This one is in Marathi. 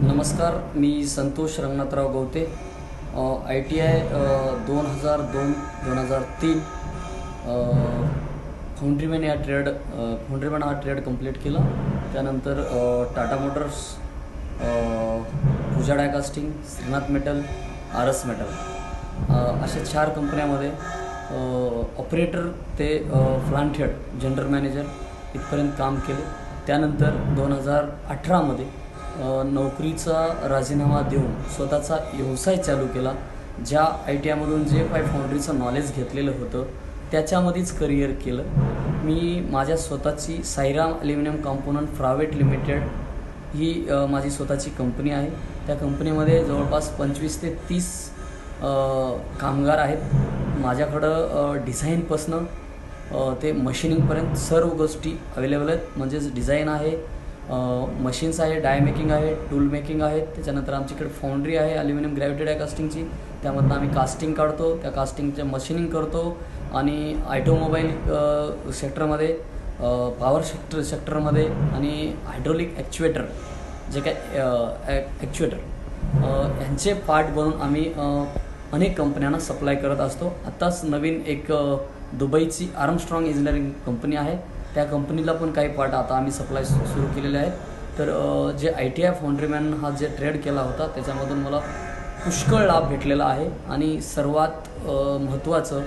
नमस्कार, मी संतोष रंगनाथराव गवते. ITI 2002-2003 फाउंड्रीमॅन हा ट्रेड कंप्लीट केला. त्यानंतर टाटा मोटर्स, पूजा डायकास्टिंग, श्रीनाथ मेटल, RS मेटल अशा 4 कंपन्यामध्ये ऑपरेटर ते प्लांट हेड, जनरल मॅनेजर इथपर्यंत काम केले. त्यानंतर 2018मध्ये नोकरीचा राजीनामा देऊन स्वतःचा व्यवसाय चालू केला. ज्या ITIमधून जे काही फाउंड्रीचं नॉलेज घेतलेलं होतं त्याच्यामध्येच करिअर केलं. मी माझ्या स्वतःची Sairam aluminium component private limited ही माझी स्वतःची कंपनी आहे. त्या कंपनीमध्ये जवळपास 25 ते 30 कामगार आहेत. माझ्याकडं डिझाईनपासनं ते मशिनिंगपर्यंत सर्व गोष्टी अवेलेबल आहेत. म्हणजेच डिझाईन आहे, मशीन्स आहे, डाय मेकिंग आहे, टूल मेकिंग आहेत. त्याच्यानंतर आमच्याकडे फाउंड्री आहे ॲल्युमिनियम ग्रॅव्हिटी डाय कास्टिंगची. त्यामधनं आम्ही कास्टिंग काढतो, त्या कास्टिंगच्या मशिनिंग करतो. आणि ऑटोमोबाईल सेक्टरमध्ये, पॉवर सेक्टरमध्ये आणि हायड्रोलिक ॲक्च्युएटर, जे काय ॲक्च्युएटर ह्यांचे पार्ट बनवून आम्ही अनेक कंपन्यांना सप्लाय करत असतो. आत्ताच नवीन एक दुबईची आर्मस्ट्रॉंग इंजिनिअरिंग कंपनी आहे, त्या कंपनीला पण काही पार्ट आता आम्ही सप्लाय सुरू केलेले आहेत. तर जे ITI फाउंड्रीमॅन हा जे ट्रेड केला होता त्याच्यामधून मला पुष्कळ लाभ भेटलेला आहे. आणि सर्वात महत्त्वाचं